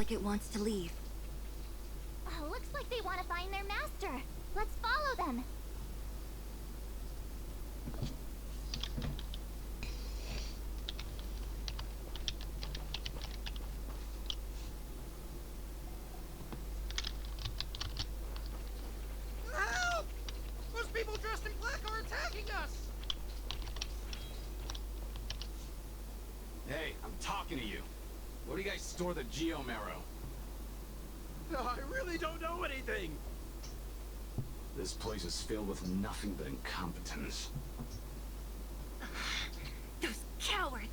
like it wants to leave. Looks like they want to find their master. Let's follow them. Help! Those people dressed in black are attacking us! Hey, I'm talking to you. Where do you guys store the Geomarrow? I really don't know anything! This place is filled with nothing but incompetence. Those cowards!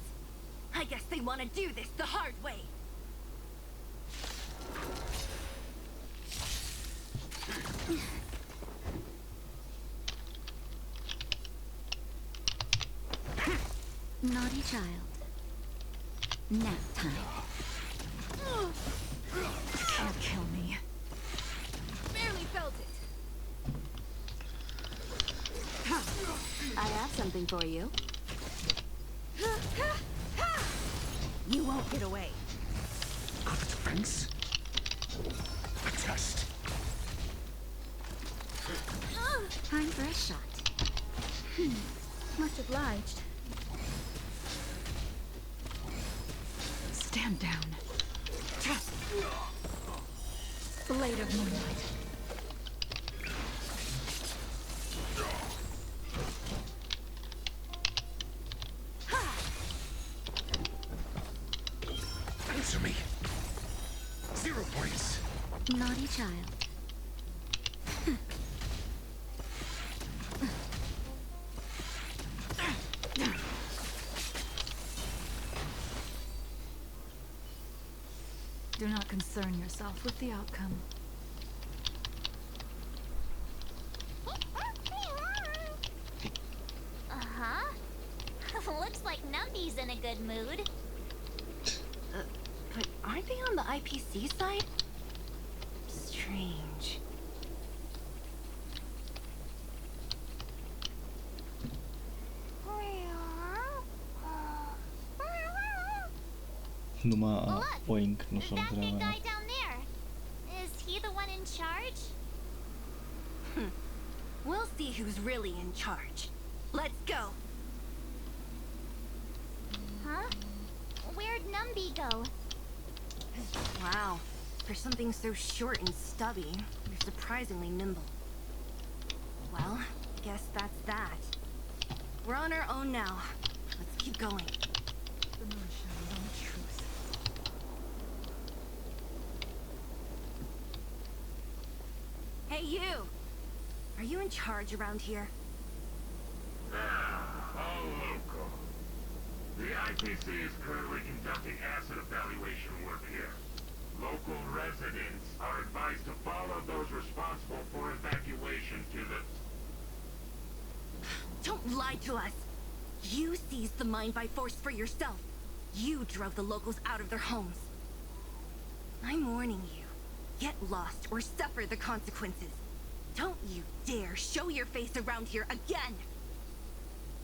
I guess they want to do this the hard way. Naughty child. Nap time. Can't kill me. Barely felt it. I have something for you. You won't get away. Quick defense? A test. Time for a shot. Much obliged. Stand down. Blade of moonlight. Answer me. 0 points. Naughty child. Do not concern yourself with the outcome. Uh-huh. Looks like Numby's in a good mood. But aren't they on the IPC side? Strange. Numa Look, poink no są that big grane. guy down there. Is he the one in charge? We'll see who's really in charge. Let's go. Huh? Where'd Numby go? Wow. For something so short and stubby, you're surprisingly nimble. Well, guess that's that. We're on our own now. Let's keep going. The moon shines on the truth. Hey, you! Are you in charge around here? All local. The IPC is currently conducting asset evaluation work here. Local residents are advised to follow those responsible for evacuation to the... Don't lie to us! You seized the mine by force for yourself. You drove the locals out of their homes. I'm warning you. Get lost or suffer the consequences. Don't you dare show your face around here again!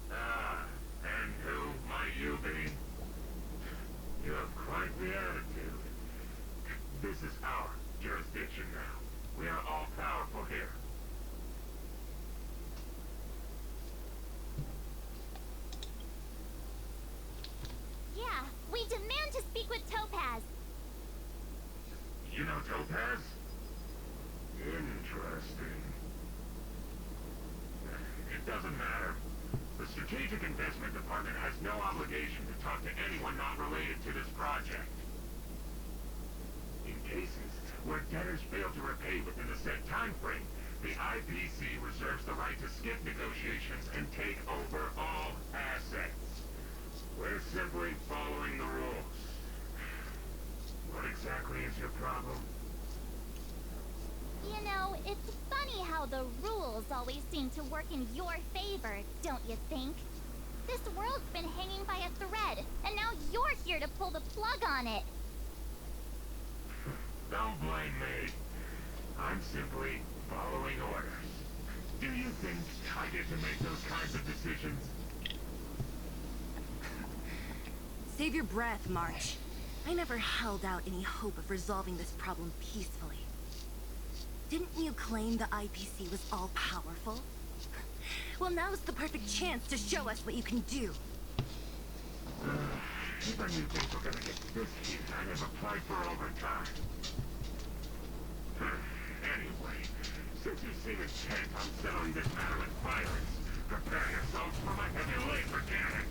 Ah, and who might you be? You have quite the attitude. This is our jurisdiction now. We are all powerful here. Yeah, we demand to speak with Topaz. You know Topaz? Interesting. It doesn't matter. The Strategic Investment Department has no obligation to talk to anyone not related to this project. In cases where debtors fail to repay within the set time frame, the IPC reserves the right to skip negotiations and take over all assets. We're simply following the rules. What exactly is your problem? You know, it's funny how the rules always seem to work in your favor, don't you think? This world's been hanging by a thread, and now you're here to pull the plug on it. Don't blame me. I'm simply following orders. Do you think I get to make those kinds of decisions? Save your breath, March. I never held out any hope of resolving this problem peacefully. Didn't you claim the IPC was all-powerful? Well, now's the perfect chance to show us what you can do. If I knew things were gonna get this heated, I'd have applied for overtime. Anyway, since you seem intent on settling this matter with violence, prepare yourselves for my heavy laser cannon.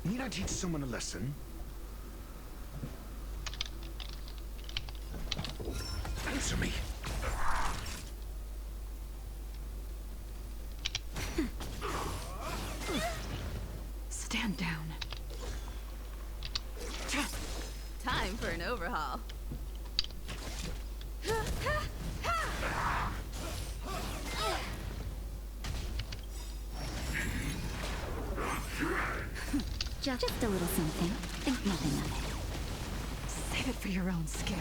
Need I teach someone a lesson? Answer me. Stand down. Time for an overhaul. Just a little something. Think nothing of it. Save it for your own skin.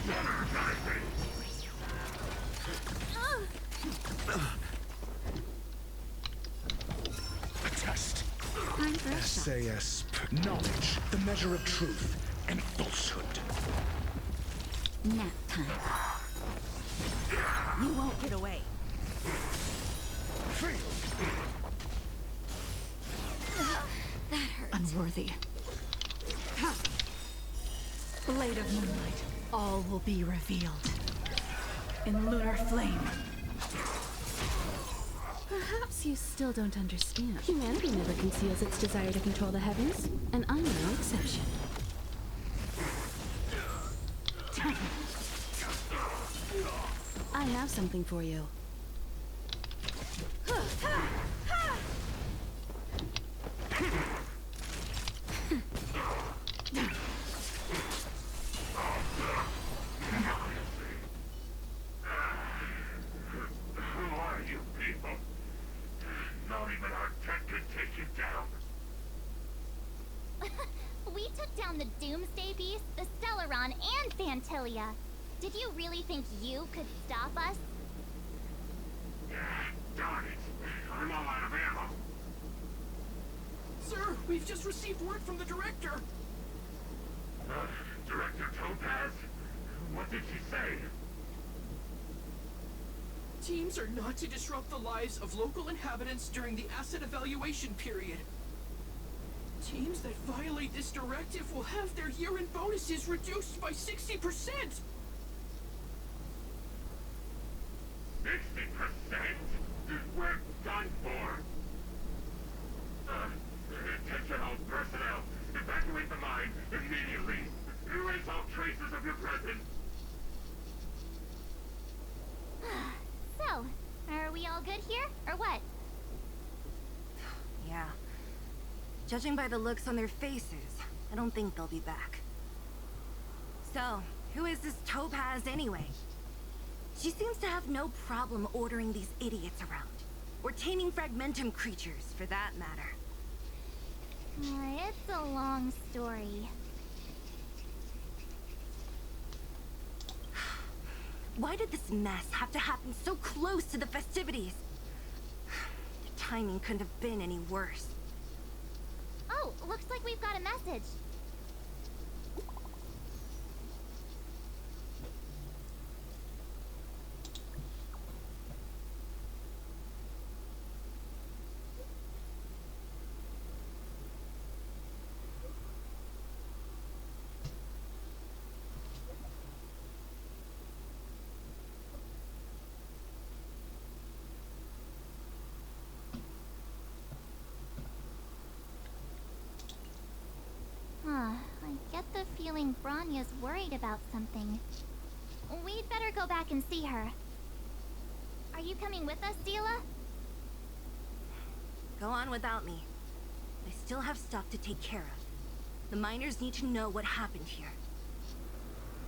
A test. Time for a shot. SASP. Knowledge, the measure of truth and falsehood. Nap time. You won't get away. Feel. That hurts. Unworthy. Blade of moonlight. All will be revealed. In lunar flame. Perhaps you still don't understand. Humanity never conceals its desire to control the heavens, and I'm no exception. I have something for you. Who are you people? Not even our tech could take you down. We took down the Doomsday Beast, the Stellaron, and Fantilia. Did you really think you could stop us? Darn it. I'm all out of ammo. Sir, we've just received word from the director. Director Topaz? What did she say? Teams are not to disrupt the lives of local inhabitants during the asset evaluation period. Teams that violate this directive will have their year-end bonuses reduced by 60%! 60%? We're done for. Attention all personnel. Evacuate the mine immediately. Erase all traces of your presence. So, are we all good here, or what? Yeah. Judging by the looks on their faces, I don't think they'll be back. So, who is this Topaz anyway? She seems to have no problem ordering these idiots around. Or taming fragmentum creatures, for that matter. It's a long story. Why did this mess have to happen so close to the festivities? The timing couldn't have been any worse. Oh, looks like we've got a message. I get the feeling Bronya's worried about something. We'd better go back and see her. Are you coming with us, Dila? Go on without me. I still have stuff to take care of. The miners need to know what happened here.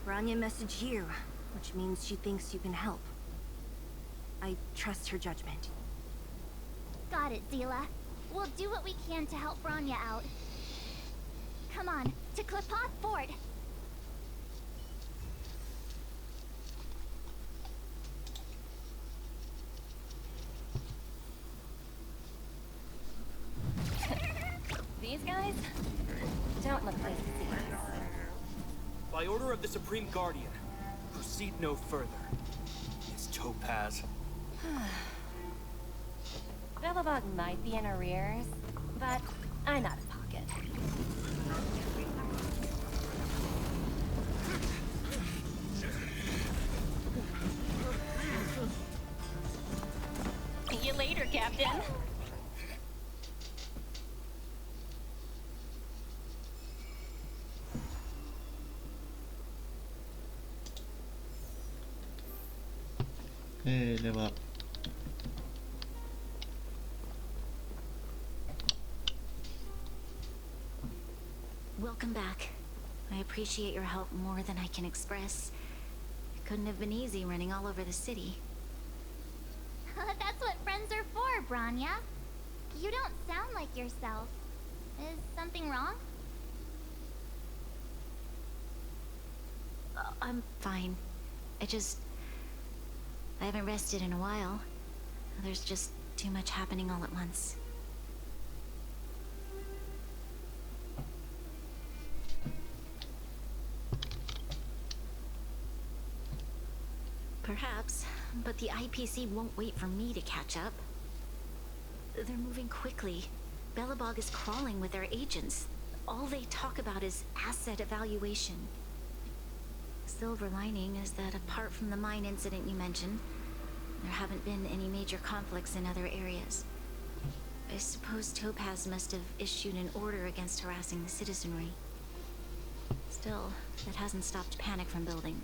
Bronya messaged you, which means she thinks you can help. I trust her judgment. Got it, Zila. We'll do what we can to help Bronya out. Come on, to Klipoth Fort! guys? Don't look like thieves. By order of the Supreme Guardian, proceed no further. Miss Topaz. Bellabog might be in arrears, but I'm out of pocket. See you later, Captain. Hey, live up. Welcome back. I appreciate your help more than I can express. It couldn't have been easy running all over the city. That's what friends are for, Branya. You don't sound like yourself. Is something wrong? I'm fine. I haven't rested in a while. There's just too much happening all at once. Perhaps, but the IPC won't wait for me to catch up. They're moving quickly. Bellabog is crawling with their agents. All they talk about is asset evaluation. Silver lining is that apart from the mine incident you mentioned, there haven't been any major conflicts in other areas. I suppose Topaz must have issued an order against harassing the citizenry. Still, that hasn't stopped panic from building.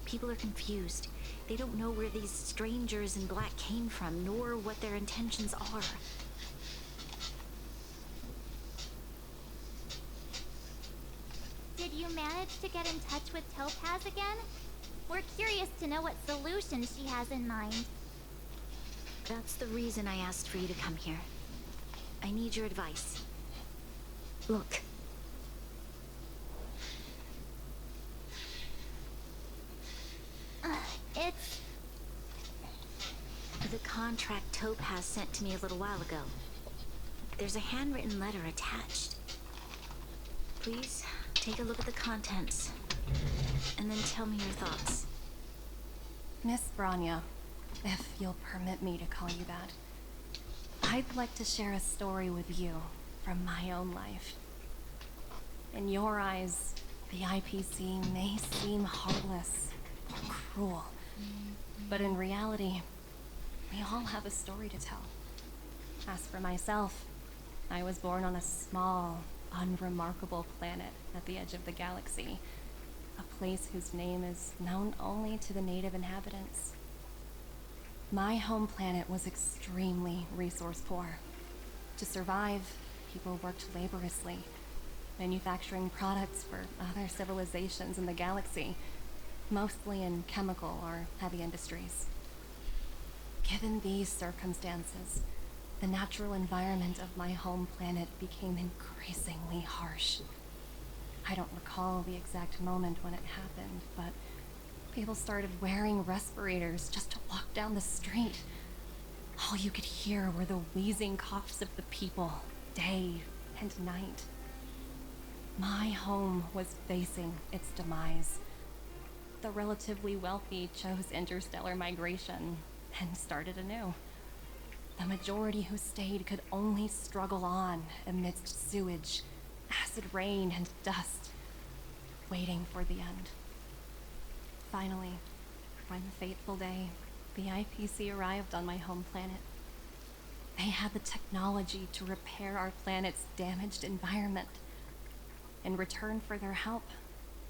People are confused. They don't know where these strangers in black came from, nor what their intentions are. Did you manage to get in touch with Topaz again? We're curious to know what solution she has in mind. That's the reason I asked for you to come here. I need your advice. Look. It's... The contract Topaz sent to me a little while ago. There's a handwritten letter attached. Please, take a look at the contents, and then tell me your thoughts. Miss Branya, if you'll permit me to call you that, I'd like to share a story with you from my own life. In your eyes, the IPC may seem heartless or cruel, but in reality, we all have a story to tell. As for myself, I was born on a small, unremarkable planet at the edge of the galaxy, a place whose name is known only to the native inhabitants. My home planet was extremely resource poor. To survive, people worked laboriously, manufacturing products for other civilizations in the galaxy, mostly in chemical or heavy industries. Given these circumstances, the natural environment of my home planet became increasingly harsh. I don't recall the exact moment when it happened, but people started wearing respirators just to walk down the street. All you could hear were the wheezing coughs of the people, day and night. My home was facing its demise. The relatively wealthy chose interstellar migration and started anew. The majority who stayed could only struggle on amidst sewage, acid rain, and dust, waiting for the end. Finally, one fateful day, the IPC arrived on my home planet. They had the technology to repair our planet's damaged environment. In return for their help,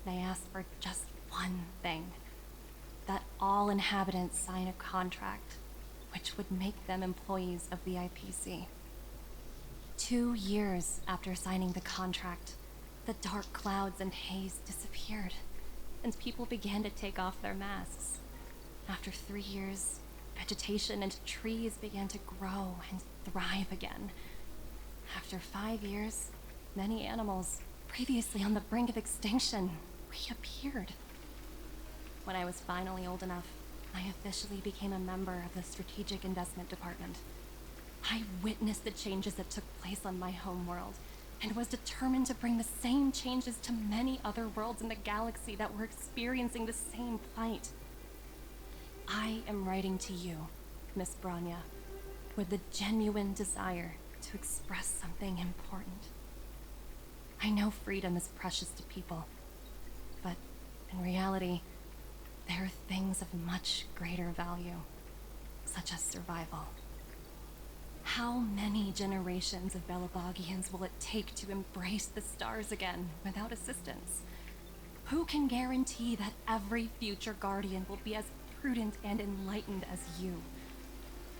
they asked for just one thing: that all inhabitants sign a contract which would make them employees of the IPC. 2 years after signing the contract, the dark clouds and haze disappeared, and people began to take off their masks. After 3 years, vegetation and trees began to grow and thrive again. After 5 years, many animals, previously on the brink of extinction, reappeared. When I was finally old enough, I officially became a member of the Strategic Investment Department. I witnessed the changes that took place on my home world, and was determined to bring the same changes to many other worlds in the galaxy that were experiencing the same plight. I am writing to you, Miss Branya, with the genuine desire to express something important. I know freedom is precious to people, but in reality, there are things of much greater value, such as survival. How many generations of Belabogians will it take to embrace the stars again without assistance? Who can guarantee that every future Guardian will be as prudent and enlightened as you?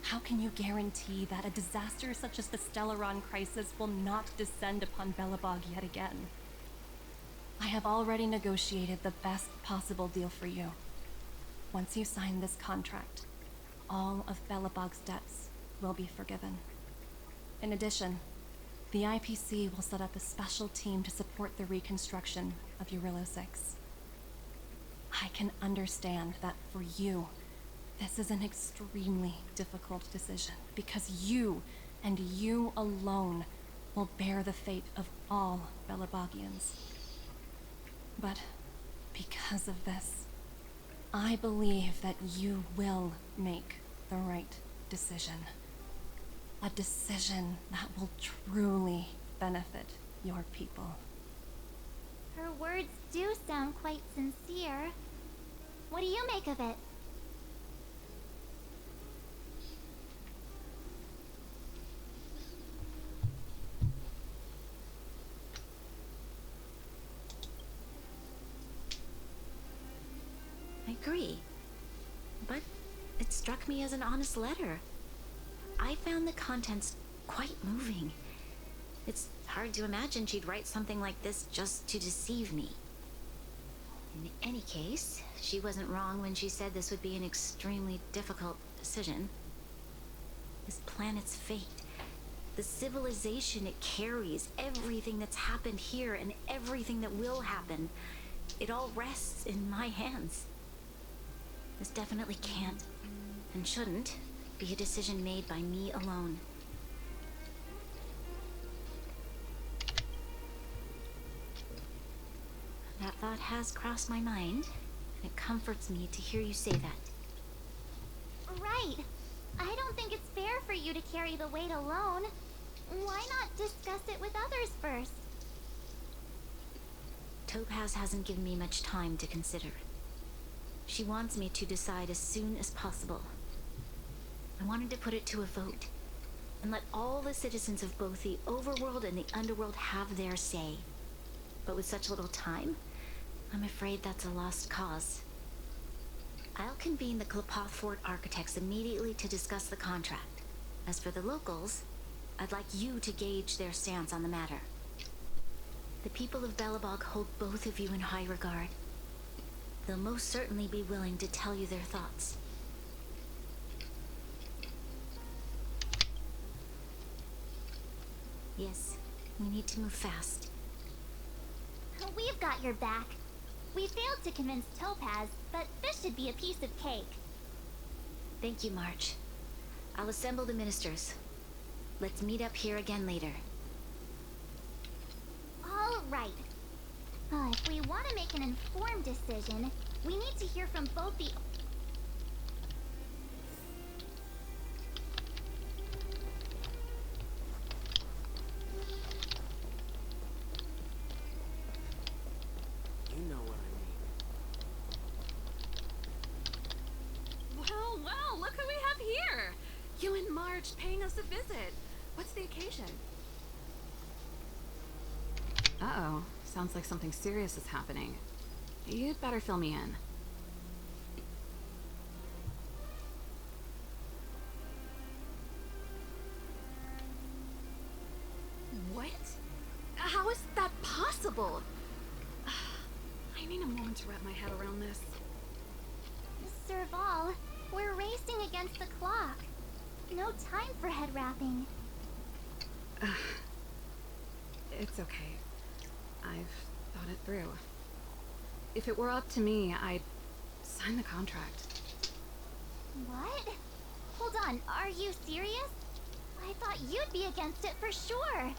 How can you guarantee that a disaster such as the Stellaron crisis will not descend upon Belobog yet again? I have already negotiated the best possible deal for you. Once you sign this contract, all of Belobog's debts will be forgiven. In addition, the IPC will set up a special team to support the reconstruction of Eurilo 6. I can understand that for you, this is an extremely difficult decision because you, and you alone, will bear the fate of all Belabogians. But because of this, I believe that you will make the right decision. A decision that will truly benefit your people. Her words do sound quite sincere. What do you make of it? I agree. But it struck me as an honest letter. I found the contents quite moving. It's hard to imagine she'd write something like this just to deceive me. In any case, she wasn't wrong when she said this would be an extremely difficult decision. This planet's fate, the civilization it carries, everything that's happened here and everything that will happen, it all rests in my hands. This definitely can't, and shouldn't, be a decision made by me alone. That thought has crossed my mind, and it comforts me to hear you say that. Right. I don't think it's fair for you to carry the weight alone. Why not discuss it with others first? Topaz hasn't given me much time to consider. She wants me to decide as soon as possible. I wanted to put it to a vote, and let all the citizens of both the overworld and the underworld have their say. But with such little time, I'm afraid that's a lost cause. I'll convene the Klapoth Fort architects immediately to discuss the contract. As for the locals, I'd like you to gauge their stance on the matter. The people of Belobog hold both of you in high regard. They'll most certainly be willing to tell you their thoughts. Yes, we need to move fast. We've got your back. We failed to convince Topaz, but this should be a piece of cake. Thank you, March. I'll assemble the ministers. Let's meet up here again later. All right. If we want to make an informed decision, we need to hear from both the... You know what I mean. Well, look who we have here! You and Marge paying us a visit. What's the occasion? Uh-oh. Sounds like something serious is happening. You'd better fill me in. What? How is that possible? I need a moment to wrap my head around this. Serval, we're racing against the clock. No time for head wrapping. It's okay. I've thought it through. If it were up to me, I'd sign the contract. What? Hold on, are you serious? I thought you'd be against it for sure.